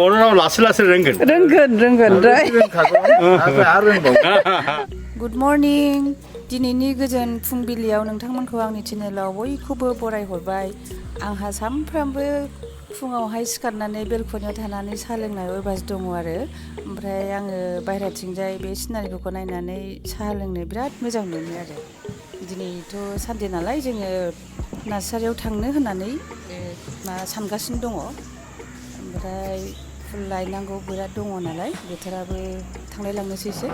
Bodo lasse renggen. Good morning. दिनैनि गोजोन फुंबिलियाव नोंथांमोनखौ आंनि चेनेलाव बयखौबो बरायहरबाय। आंहा सानफ्रामबो फुङावहाय सिखारनानै बेलकनियाव थानानै साहा लोंनाय अयभास दङ आरो ओमफ्राय आङो बायह्राथिंजाय बे सिनारिफोरखौ नायनानै साहा लोंनो बिराद मोजां मोनो आरो दिनैथ' सानडे नालाय जोङो नार्सारियाव थांनो होननानै सानगासिनो दङ ओमफ्राय फुल लायनांगौ बिराद दङ नालाय बोथोराबो थांलायलांनोसैसो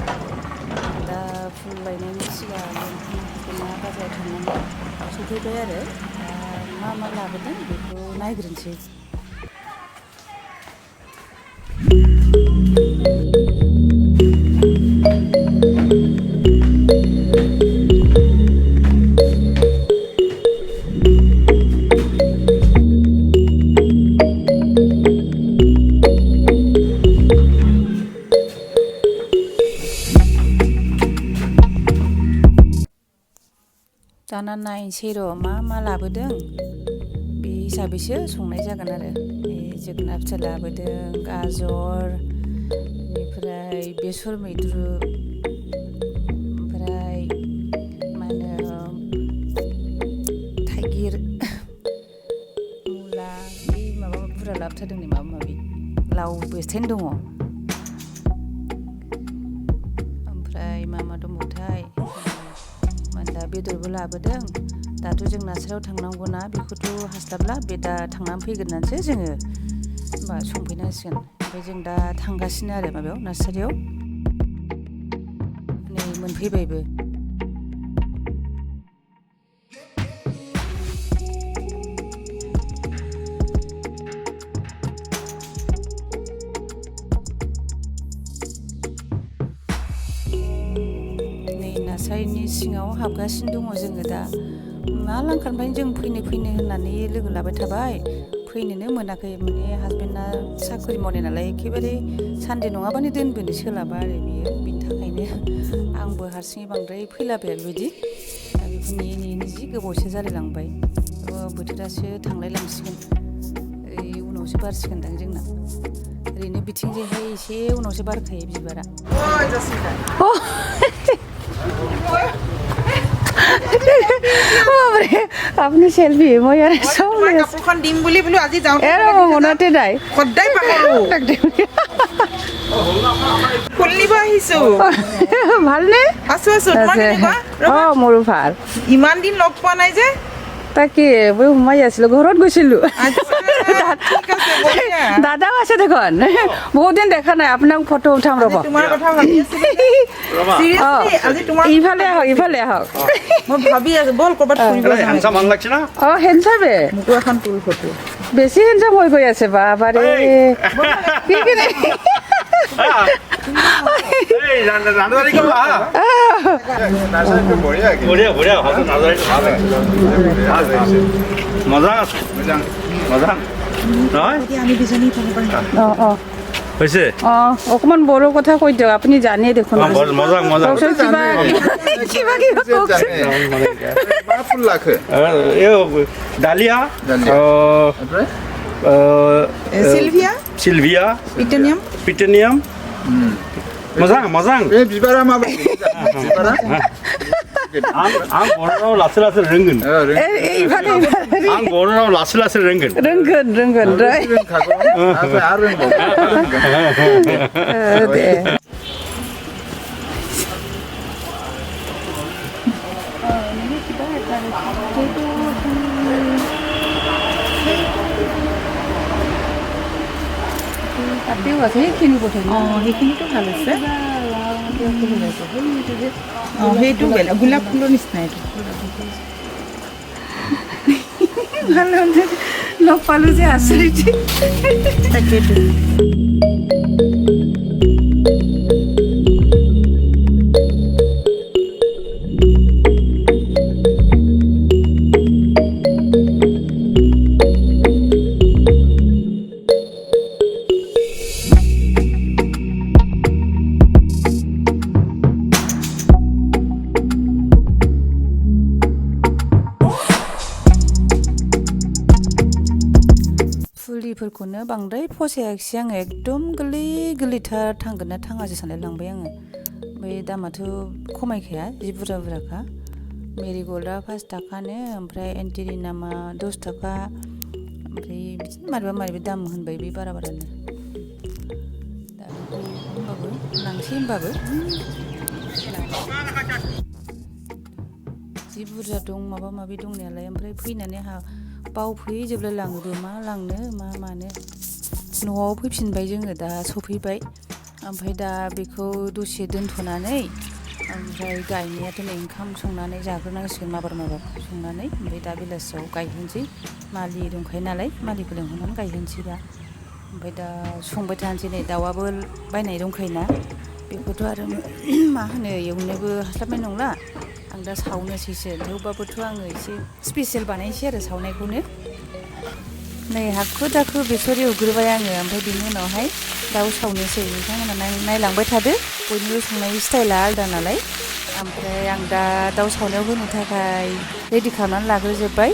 दा फुल लायनायनि सिगां ना बाजाराव थांनानै सफैबाय आरो मा लाबोदों बेखौ नायग्रोनोसै। दाना नायनोसै र' मा लाबोदों बे हिसाबैसो संनाय जागोन आरो जोगोनार फिथाइ लाबोदों गाजर बेनिफ्राय बेसर मैद्रु ओमफ्राय मा होनो थाइगिर मुला बे माबा बुरजा लाबोथारदों नै माबा माबि लाव बेसथायनो दङ ओमफ्राय मा दंबावथाय दा बेदरबो लाबोदों दाथ' जों नार्सारियाव थांनांगौना बेखौथ' हास्लाबला बे दा थांनानै फैग्रोनानैसो जोङो होमबा संफैनांसिगोन ओमफ्राय जों दा थांगासिनो आरो माबायाव नार्सारियाव नै मोनफैबायबो। नार्सारिनि सिङाव हाबगासिनो दङ जोङो दा मा लांखानिफ्रायनो जों फैनो होननानै लोगो लाबाय थाबाय फैनोनो मोनाखै माने हासबेन्डआ साख्रि मावनाय नालाय एखेबारे सानडे नङाबानो दोनबोनो सोलाबा आरो बियो बिनि थाखायनो आंबो हारसिङै बांद्राय फैलाबाया बेबायदि दा बेखौ नेयै जि गोबावसो जालायलांबाय बोथोरासो थांलायलांसिगोन ओइ उनावसो बारसिगोनदां जोंना ओरैनो बिथिंजायहाय एसे उनावसो बारखायो बिबारा। আপনি সেলফি মই আৰু সব কাপোৰখন দিম বুলি বোলো আজি যাওঁতে মনতে নাই সদায় পাহৰো ফুল নিব আহিছো ভালনে আছো তোমাৰ কেনেকুৱা মোৰো ভাল ইমান দিন লগ পোৱা নাই যে তাকে মই সোমাই আছিলো ঘৰত গৈছিলো দাদাও আছে দেখোন বহুত দিন দেখা নাই আপোনাক ফটো উঠাম ৰ'ব তোমাৰ কথা ভাবি আছিলো সিৰিয়াসলি আজি তোমাৰ ইফালে আহক মই ভাবি আছো বল কৰবাত ফুৰিব যাম হেনসাম ভাল লাগছে না হেনসামে মোকো এখন ফুল ফটো বেছি হেনসাম হৈ গৈ আছে বাবাৰে কি এই নার্সারি কো বঢ়িয়া হাজু নার্সারি ভাল লাগে মজা নহয় আমি বিজনী হৈছে অকমান বড়ো কথা কৈ দিয়ক আপুনি জানে দেখোন মজা কিবা ফুল লাগে ডালিয়া সিলভিয়া পিটেনিয়াম मोजां बिबारा माबायदि बिबारा आं बर' राव लासै रोंगोन आं बर' राव लासै रोंगोन दे তাতেও আছে সেইখিনি কথা সেইখিনিতো ভাল আছে সেইটো বেলেগ গোলাপ ফুলৰ নিচিনা এইটো ভাল লগ পালো যে আচৰিত তাকেতো फुलिफोरखौनो बांद्राय फसायाखिसै आङो एकदम गोरलै गोरलैथार थांगोन ना थाङासो सानलायलांबाय आङो ओमफ्राय दामाथ' खमायखाया जि बुरजा बुरजाखा मेरिगल्डआ 5 थाखानो ओमफ्राय एन्टिरिनामा 10 थाखा ओमफ्राय बिदिनो मारैबा मारैबा दाम होनबाय बे बारा बारानो दा बेखौ होमबाबो लांसै होमबाबो जि बुरजा दं माबा माबि दंनायालाय ओमफ्राय फैनानै बावफैजोबलाय लाङोबो मा लांनो मा मानो न'आव फैफिनबाय जोङो दा सफैबाय ओमफ्राय दा बेखौ दसे दोनथ'नानै ओमफ्राय गायनायाथ' नै ओंखाम संनानै जाग्रोनांसिगोन माबार संनानै ओमफ्राय दा बेलासियाव गायहोनोसै मालि दंखायो नालाय मालिखौ लेंहरनानै गायहोनोसै दा ओमफ्राय दा संबाय थानोसै नै दाउआबो बायनाय दंखायोना बेखौथ' आरो मा होनो एवनोबो हास्लाबनाय नंला आं दा सावनोसैसो थेवबाबोथ' आङो एसे स्पेसियेल बानायनोसै आरो सावनायखौनो नै हाखु दाखु बेसर एवग्रोबाय आङो ओमफ्राय बेनि उनावहाय दाउ सावनोसै नोंथांमोना नायलांबाय थादो बयनिबो संनाय स्टाइला आलदा नालाय ओमफ्राय आं दा दाउ सावनायाव होनो थाखाय रेडि खालामनानै लाग्रोजोब्बाय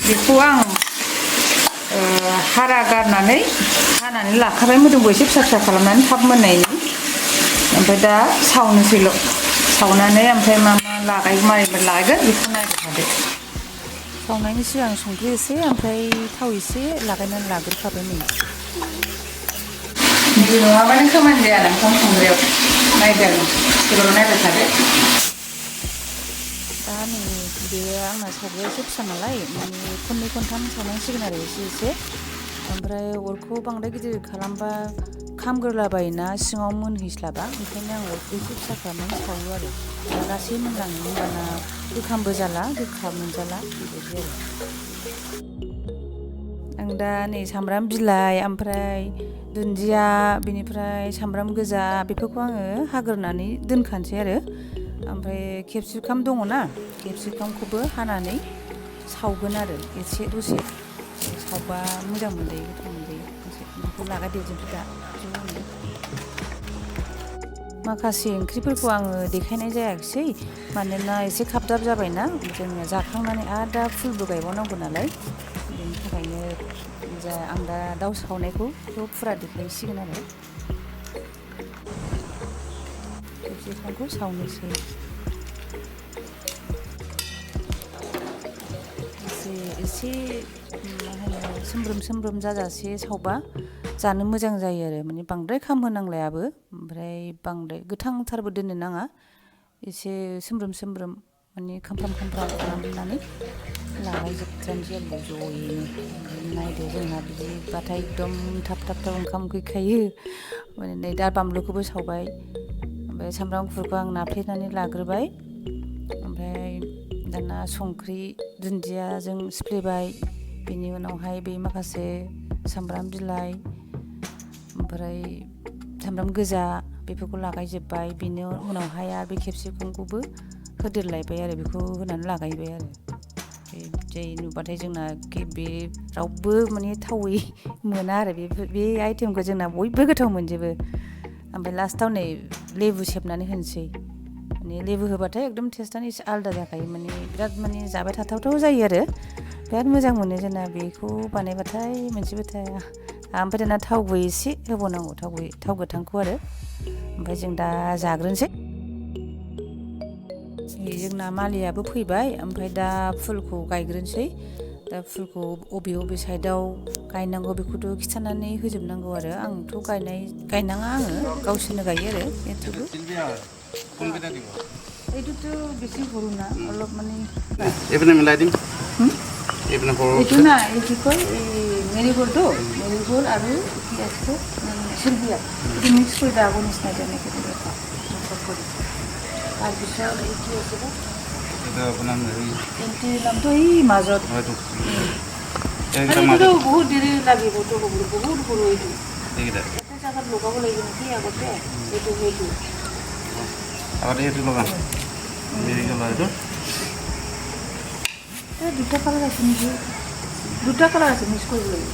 बेखौ आं हारा गारनानै हानानै लाखाबाय मोदोमखौ एसे फिसा फिसा खालामनानै थाब मोननायनि ओमफ्राय दा सावनोसैल' सावनानै ओमफ्राय मा मारै लागोन बेखौ नायबाय थादो सावनायनि सिगां संख्रि एसे ओमफ्राय थाव एसे लागायनानै लाग्रोखाबाय नै बिदि नङाबानो खामानि जाया ओंखाम संग्रायाव नायदों स्कुलाव नायबाय थादो दा नै बे आंना सावग्राया एसे फिसा नालाय माने खननै खनथाम सावनांसिगोन आरो एसे ओमफ्राय अरखौ बांद्राय गिदिर खालामबा खामग्रोलाबायोना सिङाव मोनहैस्लाबा ओंखायनो आं अरखौ एसे फिसा खालामनानै सावो आरो लासै मोनलाङो होमबाना गोखामबो जाला गोखा मोनजाला बेबायदि आरो आं दा नै सामब्राम बिलाइ ओमफ्राय दुन्दिया बेनिफ्राय सामब्राम गोजा बेफोरखौ आङो हाग्रोनानै दोनखानोसै आरो ओमफ्राय केपसिकाम दङना केपसिकामखौबो हानानै सावगोन आरो एसे दसे सावबा मोजां मोनजायो गोथाव मोनजायो बेखौ लागायदेरजोबदो दा माखासे ओंख्रिफोरखौ आङो देखायनाय जायाखिसै मानोना एसे खाबदाब जाबायना जोङो जाखांनानै आरो दा फुलबो गायबावनांगौ नालाय बेनि थाखायनो आं दा दाउ सावनायखौल' फुरा देखायसिगोन आरो केपसिकामखौ सावनोसै एसे मा होनो सोमब्रोम जाजासे सावबा जानो मोजां जायो आरो माने बांद्राय खामहोनांलायाबो ओमफ्राय बांद्राय गोथांथारबो दोननो नाङा एसे सोमब्रोम माने खामफ्राम खालामनानै लागायजोबजानोसै आरो ज'यैनो नायदो जोंहा बिदिबाथाय एकदम थाब ओंखाम उखैखायो माने नै दा बानलुखौबो सावबाय ओमफ्राय सामब्राम गुफुरखौ आं नाफ्लेनानै लाग्रोबाय ओमफ्राय दाना संख्रि दुन्दियाजों सिफ्लेबाय बेनि उनावहाय बे माखासे सामब्राम बिलाइ ओमफ्राय सामब्राम गोजा बेफोरखौ लागायजोब्बाय बेनि उनावहाय आरो बे केपसिकामखौबो होदेरलायबाय आरो बेखौ होनानै लागायबाय आरो बिदि नुबाथाय जोंना बे रावबो माने थावै मोना आरो बे आइटेमखौ जोंना बयबो गोथाव मोनजोबो ओमफ्राय लास्टाव नै लेबु सेबनानै होनोसै माने लेबु होबाथाय एकदम टेस्टानो एसे आलादा जाखायो माने बिराद माने जाबाय थाथावथाव जायो आरो बिराद मोजां मोनो जोंना बेखौ बानायबाथाय मोनसेबो थाया ओमफ्राय दाना थावबो एसे होबावनांगौ थाव गोथांखौ आरो ओमफ्राय जों दा जाग्रोनोसै जोंना मालियाबो फैबाय ओमफ्राय दा फुलखौ गायग्रोनोसै दा फुलखौ बबे साइडआव गायनांगौ बेखौथ' खिन्थानानै होजोबनांगौ आरो आंथ' गायनाङा आङो गावसोरनो गायो आरो थेवबो এইটোতো বেছি সৰু না অলপ মানে এইপিনে মিলাই দিম এইপিনে সৰু এইটো না এই কি কয় এই মেৰিগ'ল্ড আৰু কি আছে চিলভিয়া এইটো মিক্স কৰি দাগৰ নিচিনা তেনেকৈ দিব কৰি তাৰপিছত এই কি আছিলে এইটো আপোনাৰ এণ্টি নামটো এই মাজত এইটো বহুত দেৰি লাগিব বহুত সৰু এইটো এটা জাগাত লগাব লাগিব নেকি আগতে এইটো আগতে সেইটো লগাম দুটা কালাৰ আছে নেকি মিক্স কৰিব লাগিব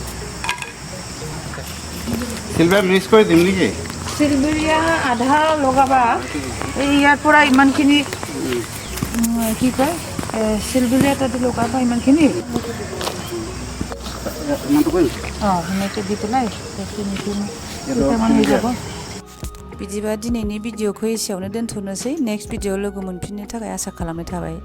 চিলভাৰ মিক্স কৰি দিম নেকি চিলভাৰিয়া আধা লগাবা এই ইয়াৰ পৰা ইমানখিনি কি কয় চিলভাৰিয়া তাতে লগাবা ইমানখিনি সেনেকৈ দি পেলাই কেইটামান হৈ যাব। बिदिबा दिनैनि भिडिअखौ एसेयावनो दोनथ'नोसै नेक्स्ट भिडिअ लोगो मोनफिननो थाखाय आसा खालामनाय थाबाय।